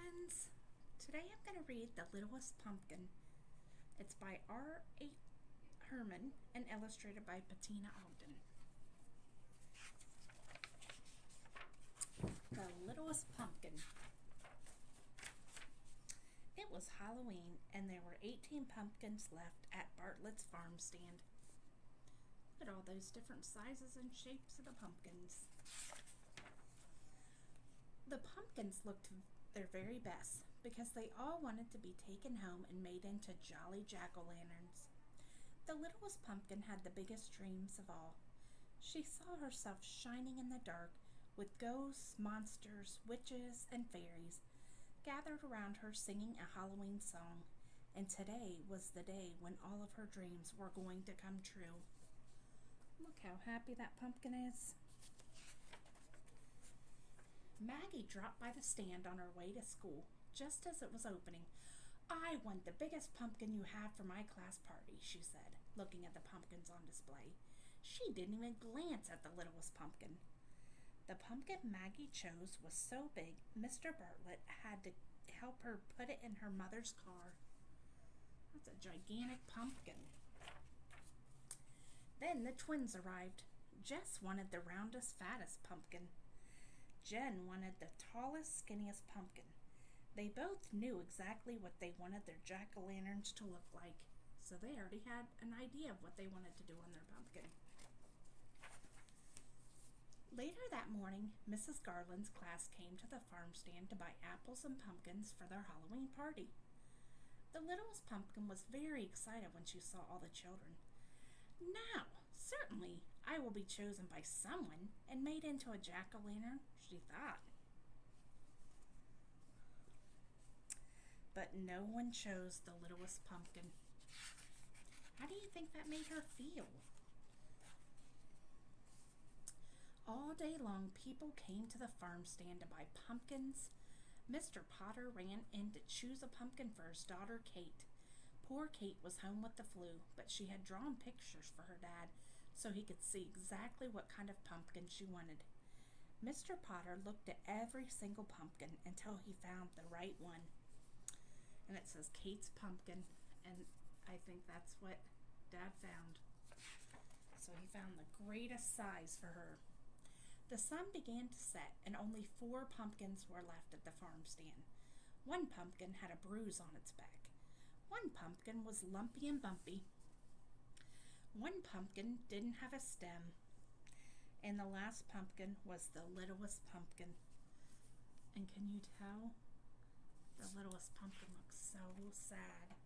friends! Today I'm going to read The Littlest Pumpkin. It's by R. Herman and illustrated by Betina, Ogden. The Littlest Pumpkin. It was Halloween and there were 18 pumpkins left at Bartlett's farm stand. Look at all those different sizes and shapes of the pumpkins. The pumpkins looked their very best because they all wanted to be taken home and made into jolly jack-o'-lanterns. The littlest pumpkin had the biggest dreams of all. She saw herself shining in the dark with ghosts, monsters, witches, and fairies gathered around her singing a Halloween song, and today was the day when all of her dreams were going to come true. Look how happy that pumpkin is. Maggie dropped by the stand on her way to school just as it was opening. "I want the biggest pumpkin you have for my class party," she said, looking at the pumpkins on display. She didn't even glance at the littlest pumpkin. The pumpkin Maggie chose was so big, Mr. Bartlett had to help her put it in her mother's car. That's a gigantic pumpkin. Then the twins arrived. Jess wanted the roundest, fattest pumpkin. Jen wanted the tallest, skinniest pumpkin. They both knew exactly what they wanted their jack-o'-lanterns to look like, so they already had an idea of what they wanted to do on their pumpkin. Later that morning, Mrs. Garland's class came to the farm stand to buy apples and pumpkins for their Halloween party. The littlest pumpkin was very excited when she saw all the children. "Now, certainly, I will be chosen by someone and made into a jack-o'-lantern," she thought. But no one chose the littlest pumpkin. How do you think that made her feel? All day long, people came to the farm stand to buy pumpkins. Mr. Potter ran in to choose a pumpkin for his daughter, Kate. Poor Kate was home with the flu, but she had drawn pictures for her dad so he could see exactly what kind of pumpkin she wanted. Mr. Potter looked at every single pumpkin until he found the right one. And it says Kate's pumpkin, and I think that's what Dad found. So he found the greatest size for her. The sun began to set, and only 4 pumpkins were left at the farm stand. One pumpkin had a bruise on its back. One pumpkin was lumpy and bumpy. One pumpkin didn't have a stem. And the last pumpkin was the littlest pumpkin. And can you tell? The littlest pumpkin looks so sad.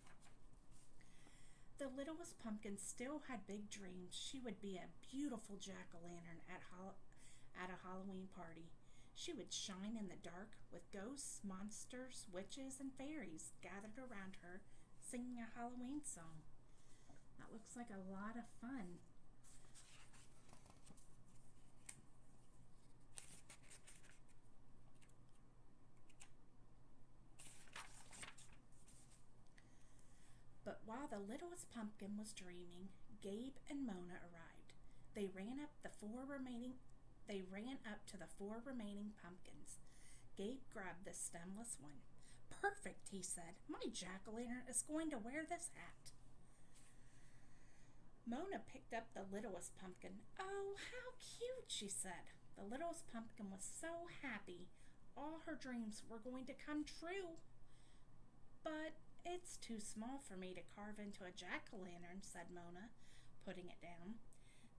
The littlest pumpkin still had big dreams. She would be a beautiful jack-o'-lantern at a Halloween party. She would shine in the dark with ghosts, monsters, witches, and fairies gathered around her singing a Halloween song. That looks like a lot of fun. But while the littlest pumpkin was dreaming, Gabe and Mona arrived. They ran up to the 4 remaining pumpkins. Gabe grabbed the stemless one. "Perfect," he said. "My jack-o'-lantern is going to wear this hat." Mona picked up the littlest pumpkin. "Oh, how cute," she said. The littlest pumpkin was so happy. All her dreams were going to come true. "But it's too small for me to carve into a jack-o'-lantern," said Mona, putting it down.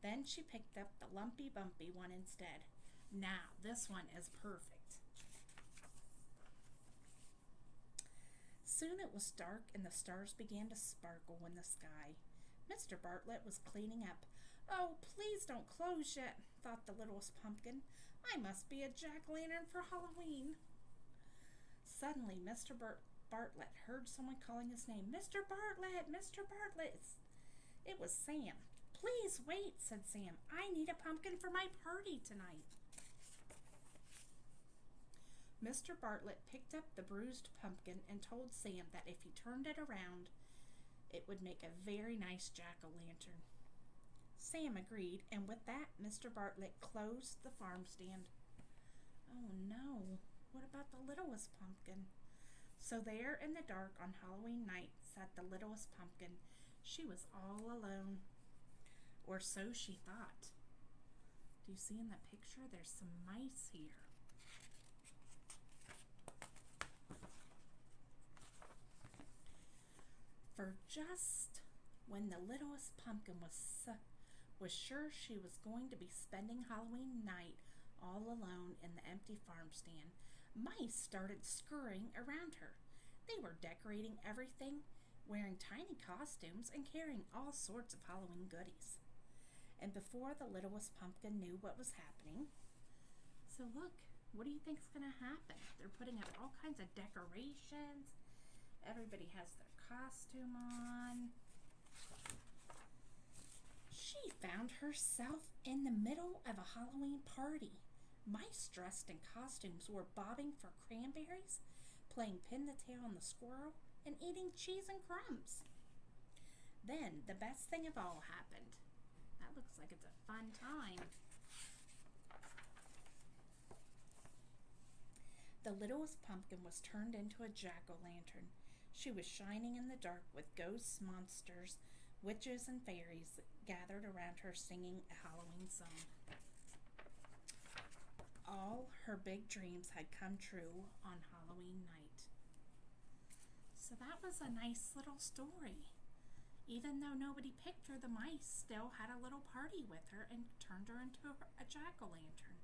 Then she picked up the lumpy bumpy one instead. "Now, this one is perfect." Soon it was dark and the stars began to sparkle in the sky. Mr. Bartlett was cleaning up. "Oh, please don't close yet," thought the littlest pumpkin. "I must be a jack-o'-lantern for Halloween." Suddenly, Mr. Bartlett heard someone calling his name. "Mr. Bartlett! Mr. Bartlett!" It was Sam. "Please wait," said Sam. "I need a pumpkin for my party tonight." Mr. Bartlett picked up the bruised pumpkin and told Sam that if he turned it around, it would make a very nice jack-o'-lantern. Sam agreed, and with that, Mr. Bartlett closed the farm stand. Oh no, what about the littlest pumpkin? So there in the dark on Halloween night sat the littlest pumpkin. She was all alone, or so she thought. Do you see in the picture? There's some mice here. For just when the littlest pumpkin was sure she was going to be spending Halloween night all alone in the empty farm stand, mice started scurrying around her. They were decorating everything, wearing tiny costumes, and carrying all sorts of Halloween goodies. And before the littlest pumpkin knew what was happening, so look, what do you think is going to happen? They're putting up all kinds of decorations. Everybody has their costume on. She found herself in the middle of a Halloween party. Mice dressed in costumes were bobbing for cranberries, playing pin the tail on the squirrel, and eating cheese and crumbs. Then the best thing of all happened. That looks like it's a fun time. The littlest pumpkin was turned into a jack-o'-lantern. She was shining in the dark with ghosts, monsters, witches, and fairies gathered around her singing a Halloween song. All her big dreams had come true on Halloween night. So that was a nice little story. Even though nobody picked her, the mice still had a little party with her and turned her into a jack-o'-lantern.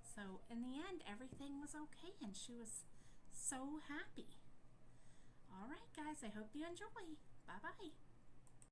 So in the end, everything was okay and she was so happy. All right, guys, I hope you enjoy. Bye-bye.